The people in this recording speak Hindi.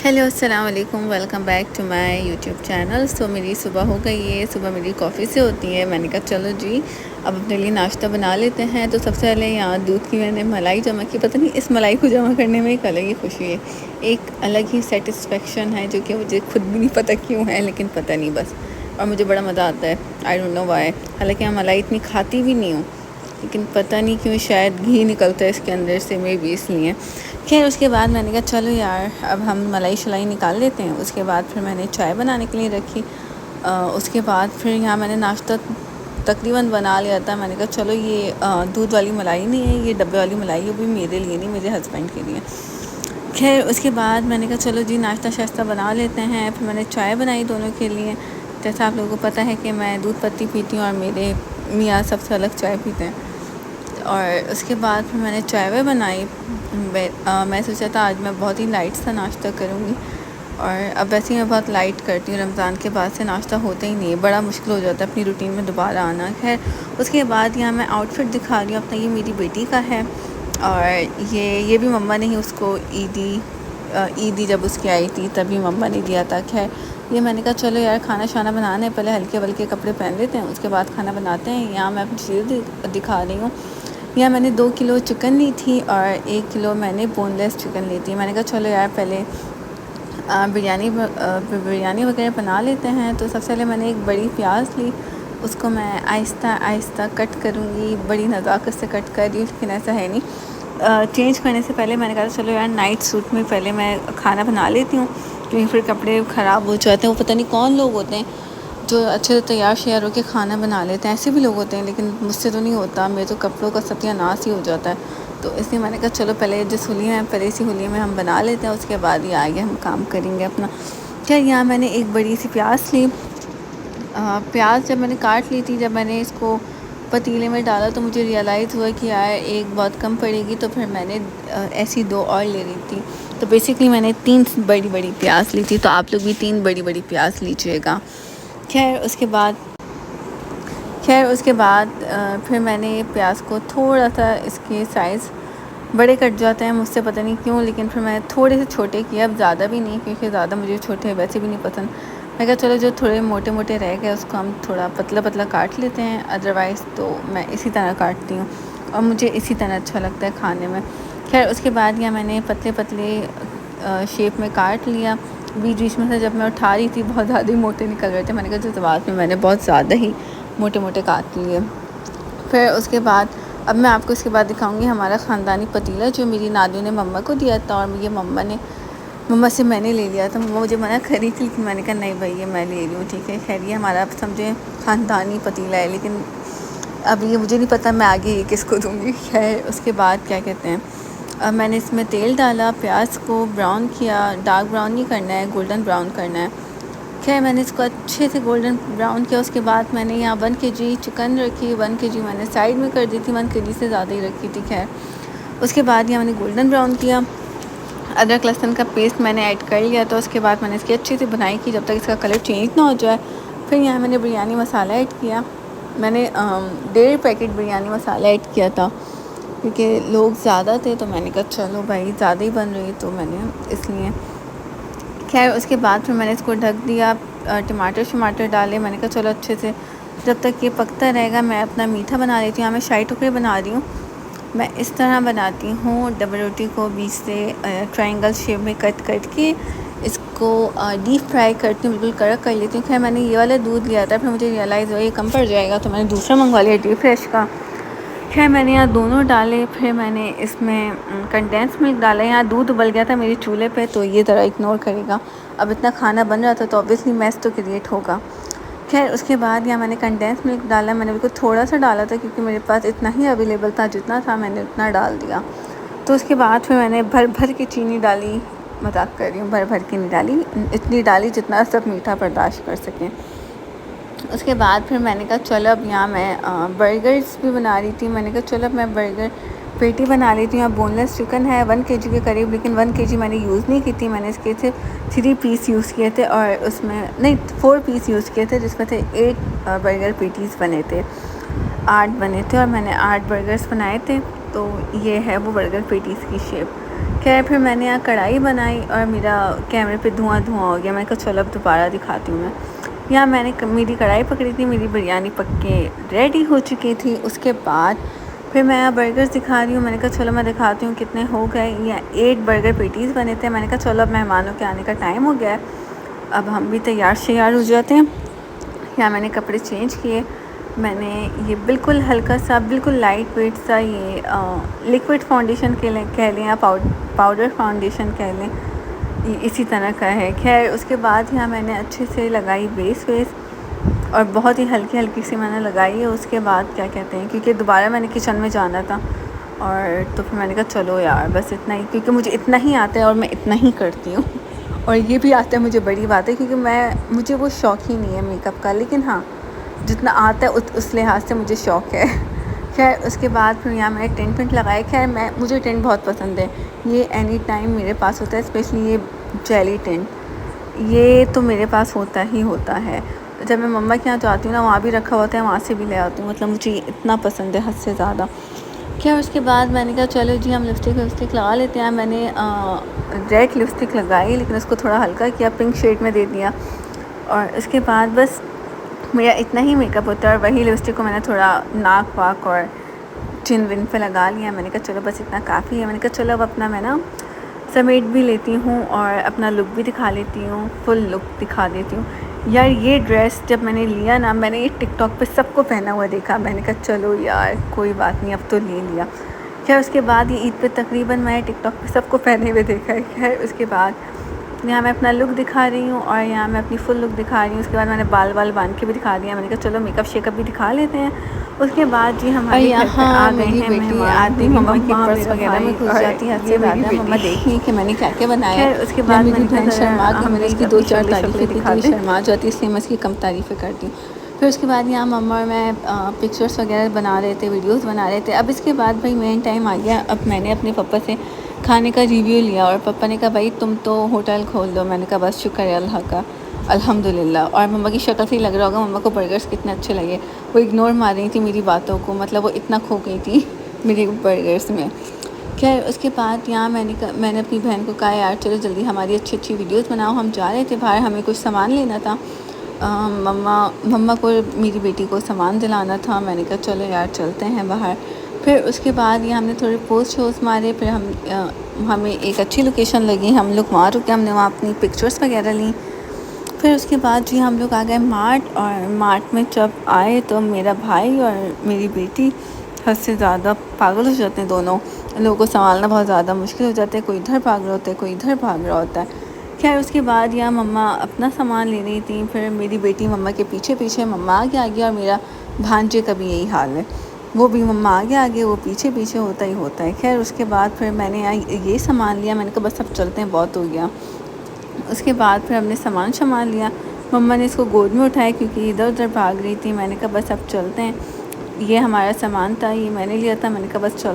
हेलो अस्सलाम वालेकुम, welcome back to my YouTube channel. So मेरी सुबह हो गई है। सुबह मेरी कॉफ़ी से होती है। मैंने कहा चलो जी अब अपने लिए नाश्ता बना लेते हैं। तो सबसे पहले यहाँ दूध की मैंने मलाई जमा की। पता नहीं इस मलाई को जमा करने में एक अलग ही खुशी है, एक अलग ही सेटिस्फेक्शन है जो कि मुझे खुद भी नहीं पता क्यों है, लेकिन पता नहीं बस। और मुझे बड़ा मज़ा आता है, आई डोंट नो वाई। हालांकि मैं मलाई इतनी खाती भी नहीं हूँ, लेकिन पता नहीं क्यों शायद घी निकलता है इसके अंदर से, मे भी इसलिए। खैर उसके बाद मैंने कहा चलो यार अब हम मलाई शलाई निकाल लेते हैं। उसके बाद फिर मैंने चाय बनाने के लिए रखी। उसके बाद फिर यहाँ मैंने नाश्ता तकरीबन बना लिया था। मैंने कहा चलो ये दूध वाली मलाई नहीं है, ये डब्बे वाली मलाई है, वो भी मेरे लिए नहीं, मेरे हस्बैंड के लिए। खैर उसके बाद मैंने कहा चलो जी नाश्ता शाश्ता बना लेते हैं। फिर मैंने चाय बनाई दोनों के लिए। जैसा आप लोगों को पता है कि मैं दूध पत्ती पीती हूँ और मेरे मियाँ सबसे अलग चाय पीते हैं। और उसके बाद फिर मैंने चाय वाय बनाई। मैं सोचा था आज मैं बहुत ही लाइट सा नाश्ता करूँगी, और अब वैसे ही मैं बहुत लाइट करती हूँ। रमज़ान के बाद से नाश्ता होता ही नहीं है, बड़ा मुश्किल हो जाता है अपनी रूटीन में दोबारा आना। खैर उसके बाद यहाँ मैं आउटफिट दिखा रही हूँ अपना। ये मेरी बेटी का है, और ये भी मम्मा ने ही उसको ईदी जब उसकी आई थी तभी मम्मा ने दिया था। खैर ये मैंने कहा चलो यार खाना शाना बनाना है, पहले हल्के वल्के कपड़े पहन लेते हैं, उसके बाद खाना बनाते हैं। यहाँ मैं अपनी चीज़ें दिखा रही हूँ। यहाँ मैंने 2 किलो चिकन ली थी और 1 किलो मैंने बोनलेस चिकन ली थी। मैंने कहा चलो यार पहले बिरयानी वगैरह बना लेते हैं। तो सबसे पहले मैंने एक बड़ी प्याज ली, उसको मैं आहिस्ता आहिस्ता कट करूँगी। बड़ी नज़ाकत से कट कर रही हूँ, लेकिन ऐसा है नहीं। चेंज करने से पहले मैंने कहा चलो यार नाइट सूट में पहले मैं खाना बना लेती हूँ, क्योंकि फिर कपड़े ख़राब हो जाते हैं। वो पता नहीं कौन लोग होते हैं जो अच्छे से तैयार श्यार होकर खाना बना लेते हैं। ऐसे भी लोग होते हैं, लेकिन मुझसे तो नहीं होता। मेरे तो कपड़ों का सत्यानाश ही हो जाता है। तो इसलिए मैंने कहा चलो पहले जिस होली में पहले इसी होली में हम बना लेते हैं, उसके बाद ही आगे हम काम करेंगे अपना। क्या यहाँ मैंने एक बड़ी सी प्याज ली। प्याज जब मैंने काट ली थी, जब मैंने इसको पतीले में डाला तो मुझे रियलाइज़ हुआ कि यार एक बहुत कम पड़ेगी। तो फिर मैंने ऐसी 2 और ले रही थी। तो बेसिकली मैंने 3 बड़ी बड़ी प्याज ली थी। तो आप लोग भी 3 बड़ी बड़ी प्याज लीजिएगा। खैर उसके बाद फिर मैंने प्याज को थोड़ा सा, इसके साइज़ बड़े कट जाते हैं मुझसे पता नहीं क्यों, लेकिन फिर मैं थोड़े से छोटे किए, अब ज़्यादा भी नहीं, क्योंकि ज़्यादा मुझे छोटे वैसे भी नहीं पसंद। मैं कहा चलो जो थोड़े मोटे मोटे रह गए उसको हम थोड़ा पतला पतला काट लेते हैं। अदरवाइज़ तो मैं इसी तरह काटती हूँ और मुझे इसी तरह अच्छा लगता है खाने में। खैर उसके बाद यहाँ मैंने पतले पतले शेप में काट लिया। बीच बीच में से जब मैं उठा रही थी बहुत ज़्यादा ही मोटे निकल रहे थे। मैंने कहा जो बाद में मैंने बहुत ज़्यादा ही मोटे मोटे काट लिए। फिर उसके बाद अब मैं आपको इसके बाद दिखाऊंगी हमारा ख़ानदानी पतीला जो मेरी नादू ने मम्मा को दिया था, और ये मम्मा से मैंने ले लिया था। मम्मा मुझे मना करी थी, लेकिन मैंने कहा नहीं भाई ये मैं ले रही हूँ, ठीक है। खैर ये हमारा आप समझे ख़ानदानी पतीला है, लेकिन अब ये मुझे नहीं पता मैं आगे ये किसको दूँगी। खैर उसके बाद क्या कहते हैं, अब मैंने इसमें तेल डाला, प्याज को ब्राउन किया। डार्क ब्राउन नहीं करना है, गोल्डन ब्राउन करना है। खैर मैंने इसको अच्छे से गोल्डन ब्राउन किया। उसके बाद मैंने यहाँ 1 kg चिकन रखी, 1 kg मैंने साइड में कर दी थी, 1 kg से ज़्यादा ही रखी थी। खैर उसके बाद यहाँ मैंने गोल्डन ब्राउन किया। अदरक लहसुन का पेस्ट मैंने ऐड कर लिया। तो उसके बाद मैंने इसकी अच्छी से बुनाई की जब तक इसका कलर चेंज ना हो जाए। फिर यहाँ मैंने बिरयानी मसाला ऐड किया। मैंने 1.5 पैकेट बिरयानी मसाला ऐड किया था, क्योंकि लोग ज़्यादा थे तो मैंने कहा चलो भाई ज़्यादा ही बन रही तो मैंने इसलिए। खैर उसके बाद फिर मैंने इसको ढक दिया। टमाटर डाले। मैंने कहा चलो अच्छे से जब तक ये पकता रहेगा मैं अपना मीठा बना लेती हूँ। यहाँ मैं शाही टुकड़े बना रही हूँ। मैं इस तरह बनाती हूँ, डबल रोटी को बीच से ट्रायंगल शेप में कट के इसको डीप फ्राई करती हूँ, बिल्कुल कड़क कर लेती हूँ। खैर मैंने ये वाला दूध लिया था, फिर मुझे रियलाइज़ हुआ ये कम पड़ जाएगा, तो मैंने दूसरा मंगवा लिया डीप फ्रेश का। खैर मैंने यहाँ दोनों डाले। फिर मैंने इसमें कंडेंस मिल्क डाला। यहाँ दूध उबल गया था मेरे चूल्हे पे, तो ये ज़रा इग्नोर करेगा। अब इतना खाना बन रहा था तो ऑब्वियसली मैस तो क्रिएट होगा। खैर उसके बाद यहाँ मैंने कंडेंस मिल्क डाला। मैंने बिल्कुल थोड़ा सा डाला था, क्योंकि मेरे पास इतना ही अवेलेबल था, जितना था मैंने उतना डाल दिया। तो उसके बाद फिर मैंने भर भर के चीनी डाली। मजाक कर रही हूँ, भर भर के नहीं डाली, इतनी डाली जितना सब मीठा बर्दाश्त कर सकें। उसके बाद फिर मैंने कहा चलो अब यहाँ मैं बर्गर्स भी बना रही थी। मैंने कहा चलो अब मैं बर्गर पेटी बना लेती हूँ। यहाँ बोनलेस चिकन है 1 kg के करीब, लेकिन 1 kg मैंने यूज़ नहीं की थी। मैंने इसके थे 3 पीस यूज़ किए थे, और उसमें नहीं 4 पीस यूज़ किए थे, जिसमें थे 8 बर्गर पेटीज़ बने थे, 8 बने थे, और मैंने 8 बर्गर्स बनाए थे। तो ये है वो बर्गर पेटीज़ की शेप। खैर फिर मैंने यहाँ कढ़ाई बनाई और मेरा कैमरे पे धुआं हो गया। मैंने कहा चलो अब दोबारा दिखाती हूँ मैं। यहाँ मैंने मेरी कढ़ाई पकड़ी थी, मेरी बिरयानी पक के रेडी हो चुकी थी। उसके बाद फिर मैं यहाँ बर्गर्स दिखा रही हूँ। मैंने कहा चलो मैं दिखाती हूँ कितने हो गए। या 8 बर्गर पेटीज़ बने थे। मैंने कहा चलो अब मेहमानों के आने का टाइम हो गया है, अब हम भी तैयार हो जाते हैं। यहाँ मैंने कपड़े चेंज किए। मैंने ये बिल्कुल हल्का सा, बिल्कुल लाइट वेट सा ये लिक्विड फाउंडेशन कह लें या पाउडर फाउंडेशन कह लें, ये इसी तरह का है। खैर उसके बाद यहाँ मैंने अच्छे से लगाई बेस और बहुत ही हल्की सी मैंने लगाई है। उसके बाद क्या कहते हैं, क्योंकि दोबारा मैंने किचन में जाना था और तो फिर मैंने कहा चलो यार बस इतना ही, क्योंकि मुझे इतना ही आता है और मैं इतना ही करती हूँ। और ये भी आता है, मुझे बड़ी बात है, क्योंकि मुझे वो शौक़ ही नहीं है मेकअप का, लेकिन हाँ जितना आता है उस लिहाज से मुझे शौक़ है। खैर उसके बाद फिर यहाँ मैंने टेंट लगाए। खैर मुझे टेंट बहुत पसंद है, ये एनी टाइम मेरे पास होता है, स्पेशली ये जेली टेंट, ये तो मेरे पास होता ही होता है। जब मैं मम्मा के यहाँ जाती हूँ ना, वहाँ भी रखा होता है, वहाँ से भी ले आती हूँ। मतलब मुझे इतना पसंद है हद से ज़्यादा। क्या उसके बाद मैंने कहा चलो जी हम लिपस्टिक लगा लेते हैं। मैंने रेड लिपस्टिक लगाई, लेकिन उसको थोड़ा हल्का किया, पिंक शेड में दे दिया। और उसके बाद बस मेरा इतना ही मेकअप होता है। और वही लिपस्टिक को मैंने थोड़ा नाक वाक और चिन विन पे लगा लिया। मैंने कहा चलो बस इतना काफ़ी है। मैंने कहा चलो अब अपना मैं ना समेट भी लेती हूँ और अपना लुक भी दिखा लेती हूँ, फुल लुक दिखा देती हूँ। यार ये ड्रेस जब मैंने लिया ना, मैंने ये टिकटॉक पे सबको पहना हुआ देखा। मैंने कहा चलो यार कोई बात नहीं, अब तो ले लिया। खैर उसके बाद ये ईद पे तकरीबन मैंने टिकटॉक पे सबको पहने हुए देखा है। खैर उसके बाद यहाँ मैं अपना लुक दिखा रही हूँ और यहाँ मैं अपनी फुल लुक दिखा रही हूँ। उसके बाद मैंने बाल बांध के भी दिखा दिया। मैंने कहा चलो मेकअप शेकअप भी दिखा लेते हैं। उसके बाद जी हमारे घर पे आ गए हैं मेहमान। आती मम्मा की पर्स वगैरह में घुस जाती है, हद ज़्यादा मम्मा देख रही कि मैंने क्या बनाया है। उसके बाद मेरी बहन शर्मा के, मैंने इसकी 2-4 तारीफ़ें दिखा दी, शर्मा जाती है, इसलिए मैं इसकी कम तारीफ़ें करती हूँ। फिर उसके बाद यहाँ मम्मा और मैं पिक्चर्स वगैरह बना रहे थे, वीडियोस बना रहे थे। अब इसके बाद भाई मेन टाइम आ गया। अब मैंने अपने पापा से खाने का रिव्यू लिया और पापा ने कहा भाई तुम तो होटल खोल दो। मैंने कहा बस शुक्र है अल्लाह का, अल्हम्दुलिल्लाह। और मम्मा की शक्ल से ही लग रहा होगा मम्मा को बर्गर्स कितने अच्छे लगे। वो इग्नोर मार रही थी मेरी बातों को, मतलब वो इतना खो गई थी मेरे बर्गर्स में। खैर उसके बाद यहाँ मैंने अपनी बहन को कहा यार चलो जल्दी हमारी अच्छी वीडियोस बनाओ। हम जा रहे थे बाहर, हमें कुछ सामान लेना था। मम्मा को मेरी बेटी को सामान दिलाना था। मैंने कहा चलो यार चलते हैं बाहर। फिर उसके बाद ये हमने थोड़े पोस्ट शोज़ मारे। फिर हमें एक अच्छी लोकेशन लगी, हम लोग वहाँ रुके, हमने वहाँ अपनी पिक्चर्स वगैरह ली। फिर उसके बाद जी हम लोग आ गए मार्ट। और मार्ट में जब आए तो मेरा भाई और मेरी बेटी हद से ज़्यादा पागल हो जाते हैं। दोनों लोगों को संभालना बहुत ज़्यादा मुश्किल हो जाता है, कोई इधर भाग रहा होता है, कोई इधर भाग रहा होता है। खैर उसके बाद यहाँ मम्मा अपना सामान ले रही थी। फिर मेरी बेटी मम्मा के पीछे, मम्मा आगे आ गया। और मेरा भांजे का भी यही हाल है, वो भी मम्मा आगे वो पीछे होता ही होता है। खैर उसके बाद फिर मैंने यहाँ ये सामान लिया। मैंने कहा बस अब चलते हैं, बहुत हो गया। उसके बाद फिर हमने सामान लिया। मम्मा ने इसको गोद में उठाया क्योंकि इधर उधर भाग रही थी। मैंने कहा बस अब चलते हैं, ये हमारा सामान था, ये मैंने लिया था। मैंने कहा बस चल